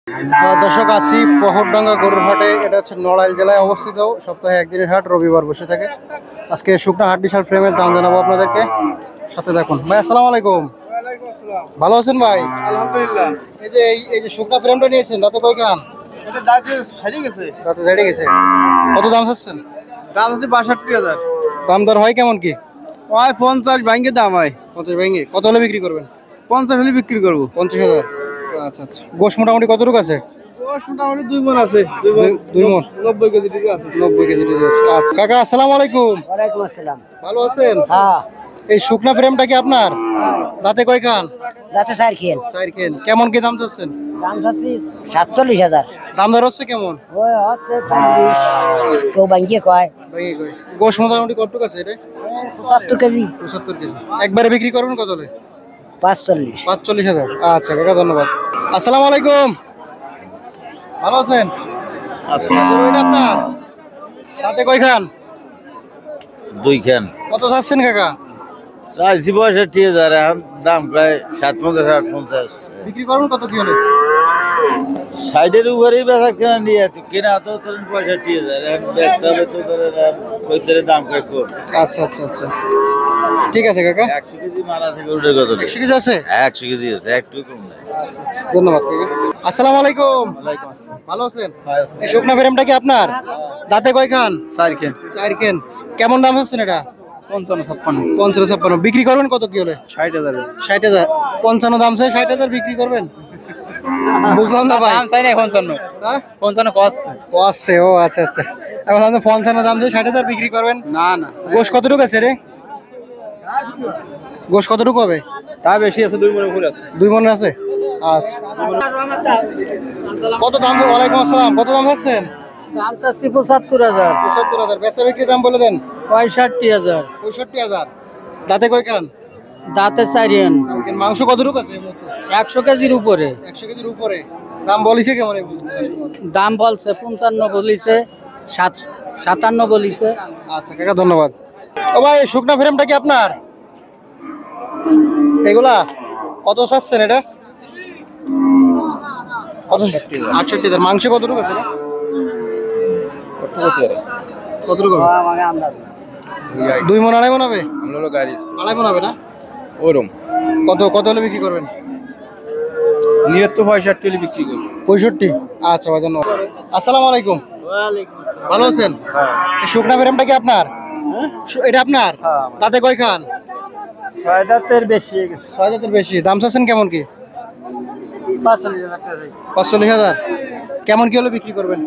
দর্শক আছি ফহরডাঙ্গা গরুর হাটে। এটা হচ্ছে নড়াইল জেলায় অবস্থিত। সপ্তাহে একদিনের হাট, রবিবার বসে থাকে। আজকে শুকনা হাট বিশাল ফ্রেমের দাম জানাবো আপনাদেরকে, সাথে দেখুন। ভাই আসসালামু আলাইকুম। ভালো আছেন ভাই? আলহামদুলিল্লাহ। এই যে শুকনা ফ্রেমটা নিয়েছেন, দাঁতে কয় খান? এটা দাঁতে সারি গেছে। দাঁতে ঝেড়ে গেছে। কত দাম চাচ্ছেন? দাম হচ্ছে ৬২,০০০। দাম দর হয় কেমন কি? ওই ৫০ ভাঙ্গে দাম হয়। 50 ভেঙে কত হলে বিক্রি করবেন? ৫০ হলে বিক্রি করবো। 50,000। আচ্ছা আচ্ছা। গোশ মোটামুটি কতটুকু আছে? গোশ মোটামুটি ২ মণ আছে। 2 মণ ৯০ কেজি থেকে আছে। 90 কেজি আছে। আচ্ছা কাকা আসসালামু আলাইকুম। ওয়ালাইকুম আসসালাম। ভালো আছেন? হ্যাঁ, এই শুকনা ফ্রেমটা কি আপনার? দাঁতে কয় খান? যাতে স্যার খেয়েন। চার কেন। কেমন কি দাম চাচ্ছেন? দাম চাচ্ছি ৪৭,০০০। দাম দর হচ্ছে কেমন? ওই হচ্ছে ৪০, কেউ ভাঙ্গিয়ে কয় গোশ মোটামুটি কতটুকু আছে এটা? ৭৫ কেজি। 75 কেজি। একবারে বিক্রি করবেন কত হলে? ৪৫। ৪৫,০০০। আচ্ছা কাকা ধন্যবাদ। আসসালামু আলাইকুম। ভালো আছেন? গরু এটা আপনার? দাঁতে কয় খান? 2 খান কত চাচ্ছেন কাকা? চাইছি ৬৫,০০০, এখন দাম কয় ৫৭, ৫৮। বিক্রি করবেন কত কি হলে? সাইডের উপরেই বেচা কেনা নিয়ে কেনা তো ধরেন ৬৫,০০০, এখন বেচতে হবে তো ধরেন খদ্দের দাম কয় কম। আচ্ছা আচ্ছা আচ্ছা, ঠিক আছে কাকা। ১০০ কেজি মাল আছে গরুটার কত? 100 কেজি আছে? ১০০ কেজি আছে, একটু কম নাই। ধন্যবাদ কাকা। আসসালামু আলাইকুম। ভালো আছেন? এই শুকনা ফ্রেমটা কি আপনার? দাঁতে কয় খান? ৪ কেন। চার কেন। কেমন দাম হচ্ছে এটা? ৫৫-৫৬। 55-56 বিক্রি করবেন কত কি হলে? ৬০,০০০। 60,000। 55 দাম চাই, 60,000 বিক্রি করবেন? বুঝলাম না ভাই। দাম চাই না ৫৫। হ্যাঁ ৫৫ কস। ও আছে, ও আচ্ছা আচ্ছা। এখন আপনি 55 দাম চাই, 60,000 বিক্রি করবেন? না না, গোশ কতটুকু আছে রে? গোশ কতটুকু হবে? তা বেশি আছে, ২ মণের উপরে আছে। 2 মণ আছে। আচ্ছা কত দাম? ওয়ালাইকুম আসসালাম। কত দাম হচ্ছেন? দাম চাচ্ছি ৭৫,০০০। 75,000। বেচা বিক্রি দাম বলে দেন। ৬৫,০০০। 65,000। দাঁতে কয় খান? দাঁতে চারিয়েন। মাংস কতটুকু আছে? ১০০ কেজির উপরে। 100 কেজির উপরে। দাম বলিছে কেমন? দাম বলছে ৫৫ বলিছে, ৫৭ বলিছে। আচ্ছা কাকা ধন্যবাদ। ও ভাই শুকনা ফ্রেমটা কি আপনার? এগুলা কত চাচ্ছেন এটা? 68,000। মাংস কতটুকু আছে? কতটুকু? 2 মণ 2.5 মণ হবে? আমরা গাড়ি 2.5 মণ হবে না? ওরম কত কত হলে বিক্রি করবেন? নিয়ে তো ৬৫ হলে বিক্রি করবো। 65। আচ্ছা ভাই ধন্যবাদ। আসসালামু আলাইকুম। ভালো আছেন? এই শুকনা ফ্রেমটা কি আপনার? এটা আপনার? দাঁতে কয় খান? ৬ দাঁতের বেশি। 6 দাঁতের বেশি। দাম চাচ্ছেন কেমন কি? 45,000। কেমন কি হলে বিক্রি করবেন?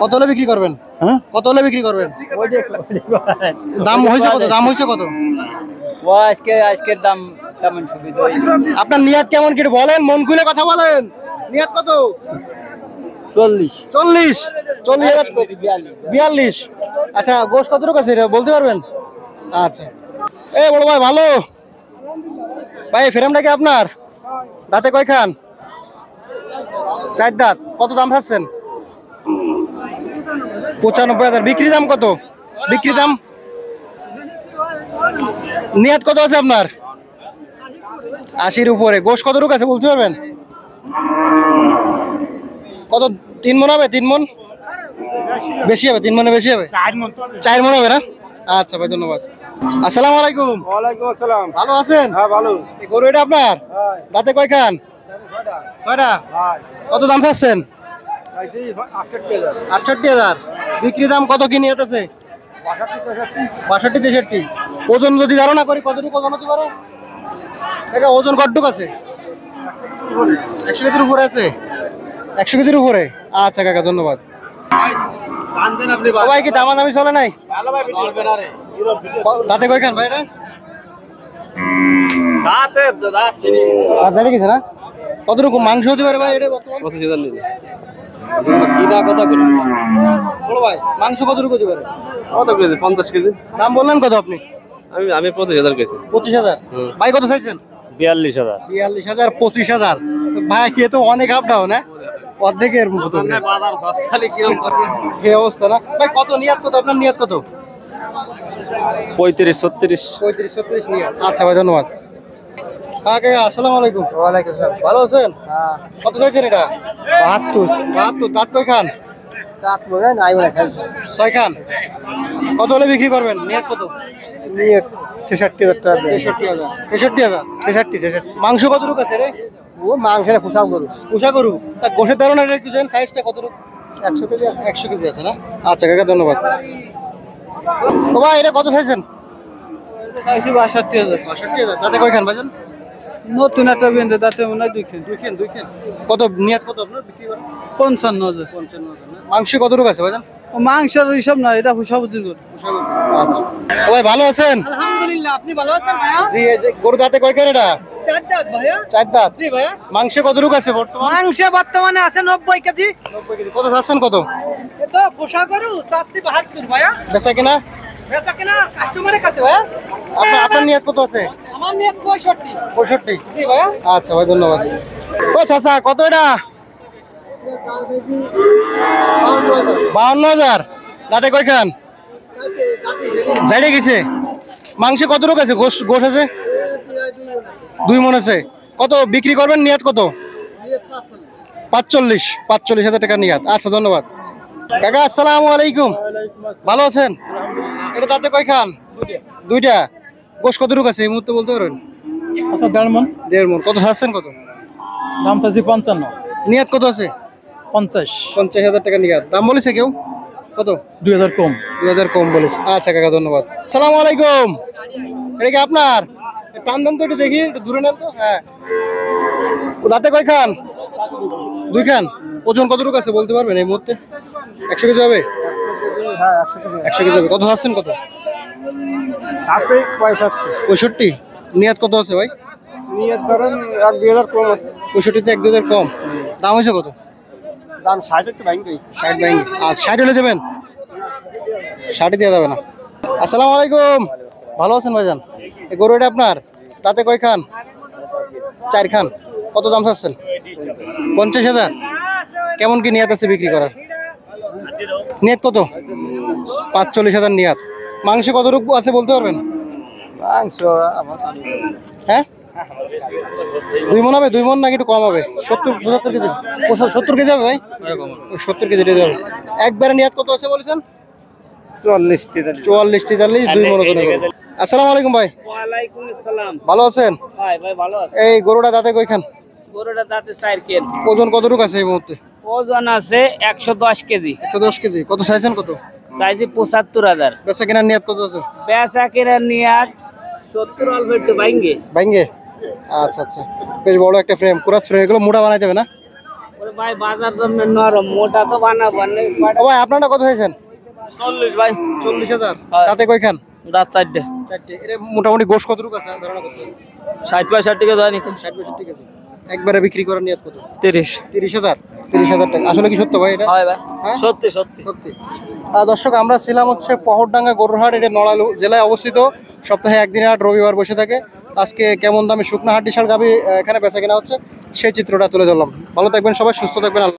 কত হলে বিক্রি করবেন? হ্যাঁ, কত হলে বিক্রি করবেন? দাম হয়েছে কত? দাম হয়েছে কত? ও আজকের দাম কেমন সুবিধা? আপনার নিয়াত কেমন কি বলেন? মন খুলে কথা বলেন। নিয়াত কত? ৪০। 40। 40,000। 42। আচ্ছা গোশ কতটুকু আছে এটা বলতে পারবেন? আচ্ছা এ বড় ভাই ভালো ভাই। ফ্রেমটা কি আপনার? দাঁতে কয় খান? 4 দাঁত। কত দাম চাচ্ছেন? 95,000। বিক্রি দাম কত? বিক্রি দাম নিয়াত কত আছে আপনার? 80-র উপরে। গোশ কতটুকু আছে বলতে পারবেন? কত? 3 মণ হবে? 3 মণ বেশি হবে? 3 মণে বেশি হবে? 4 মণ হবে না? আচ্ছা ভাই ধন্যবাদ। আসসালামু আলাইকুম। ওয়ালাইকুম আসসালাম। ভালো আছেন? হ্যাঁ ভালো। এই গরু এটা আপনার? দাঁতে কয় খান? 6টা। কত দাম চাচ্ছেন? 68,000। বিক্রি দাম কত কি নিয়ে আছে? 62-63। ওজন যদি ধারণা করি কতটুকু ওজন হতে পারে? দেখা ওজন কতটুকু আছে? 100 কেজির উপরে আছে? 100 কেজির উপরে। আচ্ছা কাকা ধন্যবাদ। ও ভাই কি দামাদামি চলে নাই? দাঁতে কয় খান ভাই এটা? দাঁড়িয়ে গেছে না? কতটুকু মাংস হতে পারে ভাই এটা বর্তমান? 25,000 কিনা কথা করি। বড় ভাই মাংস কতটুকু হতে পারে? কত কেজি? 50 কেজি। দাম বললেন কত আপনি? আমি 25,000 কেছি। 25,000। ভাই কত চাইছেন? ৪২,০০০। 42,000 25,000। ভাই এ তো অনেক আপ ডাউন। হ্যাঁ অর্ধেকের মতো এই অবস্থা না ভাই। কত নিয়াত কত? আপনার নিয়াত কত? ৩৫-৩৬। 35-36 নিয়াত। আচ্ছা ভাই ধন্যবাদ। হ্যাঁ কাকা আসসালামু আলাইকুম। ওয়ালাইকুম আসসালাম। ভালো আছেন? হ্যাঁ, কত চাইছেন এটা? 72 72। দাঁত কয় খান? রাত মনে নাই মনে খাই 6 খান। কত হলে বিক্রি করবেন? নিয়ত কত? নিয়ে 66,000 টাকা 63,000। 63,000। 66 মাংস কতটুকু আছে রে? ও মাংসের পোশাক গরু পোষা গরু। তা গোশের ধারণা একটু জানেন সাইজটা কতটুকু? 100 কেজি 100 কেজি আছে না? আচ্ছা কাকা ধন্যবাদ। ও ভাই এটা কত চাইছেন? চাইছি 62,000। 62,000। তাতে কয় খান ভাইজান? নতুন একটা বেঁধে তাতে মনে হয় 2 কেজি। দুই খান। কত নিয়ত কত আপনার বিক্রি করেন? 55,000। 55,000 না? মাংস কতটুকু আছে ভাইজান? ও মাংসের হিসাব না, এটা হুসাবুজির গরু। আচ্ছা ও ভাই ভালো আছেন? আলহামদুলিল্লাহ, আপনি ভালো আছেন ভাইয়া? জি এই যে গরু দাঁতে কয় খান এটা? 4 দাঁত ভাইয়া। 4 দাঁত। জি ভাইয়া। মাংস কতটুকু আছে বর্তমান? মাংসে বর্তমানে আছে 90 কেজি। 90 কেজি। কত চাচ্ছেন কত? এটা পোশাক গরু চাচ্ছি 72 ভাইয়া। বেচা কিনা? বেচা কিনা কাস্টমারের কাছে ভাইয়া। আপনার নিয়ত কত আছে? আমার নিয়ে 65। 65। জি ভাইয়া। আচ্ছা ভাই ধন্যবাদ। ও চাচা কত এটা? 52,000। দাঁতে কয় খান? সাইডে গেছে। মাংস কতটুকু আছে? গোশ আছে? 2 মণ আছে। কত বিক্রি করবেন? নিয়ত কত? 45,000 টাকা নিয়ত। আচ্ছা ধন্যবাদ কাকা। আসসালামু আলাইকুম। ভালো আছেন? এটা দাঁতে কয় খান? দুইটা। গোশ কতটুকু আছে এই মুহূর্তে বলতে পারবেন? আচ্ছা 1.5 মণ। 1.5 মণ। কত চাচ্ছেন কত? দাম চাইছি 55। নিয়ত কত আছে? 50। 50,000 টাকা নিয়ত। দাম বলেছে কেউ? কত? 2000 কম। 2000 কম বলেছে। আচ্ছা কাকা ধন্যবাদ। সালাম আলাইকুম। এটা কি আপনার? টান দেন তো একটু দেখি, একটু দূরে নেন তো। হ্যাঁ দাঁতে কয় খান? 2 খান। ওজন কতটুকু আছে বলতে পারবেন এই মুহূর্তে? 100 কেজি হবে? হ্যাঁ 100 কেজি। 100 কেজি হবে। কত চাচ্ছেন কত? আছে 65। 65। নিয়ত কত আছে ভাই? নিয়ে ধরেন 1-2,000 কম আছে। 65 তে 1-2,000 কম। দাম হয়েছে কত? দাম 60 একটু ভাঙি গেছে। 60 বাইন। আর 60 হলে দেবেন? 60 দেওয়া যাবে না। আসসালামু আলাইকুম। ভালো আছেন ভাইজান? এই গরু এটা আপনার? দাঁতে কয় খান? 4 খান। কত দাম চাচ্ছেন? 50,000। কেমন কি নিয়ত আছে বিক্রি করার? নিয়ত কত? 45,000 নিয়ত। মাংস কতটুকু আছে বলতে পারবেন? মাংস আমার হ্যাঁ 2 মণ হবে? 2 মণ নাকি একটু কম হবে? 70-75 কেজি? 70 কেজি হবে ভাই? 70 কেজি দিয়ে যাবে। একবারে নিয়ত কত আছে বলেছেন? 44-43 2 মণ ওজনের গরু। আসসালামু আলাইকুম ভাই। ওয়ালাইকুম আসসালাম। ভালো আছেন? ভাই ভালো আছে। এই গরুটা দাঁতে কয়খান? গরুটা দাঁতে 4 কেন। ওজন কতটুকু আছে এই মুহূর্তে? ওজন আছে 110 কেজি। 110 কেজি। কত চাইছেন কত? চাইছি 75,000। বেচা কেনার নিয়ত কত আছে? বেচা কেনার নিয়াত 70 অল্প একটু ভাঙ্গে। ভাঙ্গে? আচ্ছা আচ্ছা বেশ বড় একটা ফ্রেম, কুরাস ফ্রেম। এগুলো মোটা বানাইতে হবে না? ওরে ভাই বাজার দাম নরম, মোটা তো বানাবো না। ও ভাই আপনারটা কত হয়েছেন? 40 ভাই। 40,000। হ্যাঁ। দাঁতে কয়খান? দাঁত 4টে। 4টে। এটা মোটামুটি গোশ কতটুকু আছে ধারণা করতে? 60-65 টাকা দেয় নাকি? 60-65 কেজি। একবারে বিক্রি করার নিয়ত কত? 30। 30,000। 30,000 টাকা। আসলে কি সত্য ভাই এটা? হয় ভাই। হ্যাঁ? সত্যি সত্যি। সত্যি। দর্শক আমরা ছিলাম হচ্ছে পহরডাঙ্গা গরুরহাট, এটা নড়াইল জেলায় অবস্থিত। সপ্তাহে একদিনের হাট, রবিবার বসে থাকে। আজকে কেমন দামে শুকনা হাট বিশাল গাভী এখানে বেচা কেনা হচ্ছে সেই চিত্রটা তুলে ধরলাম। ভালো থাকবেন সবাই, সুস্থ থাকবেন।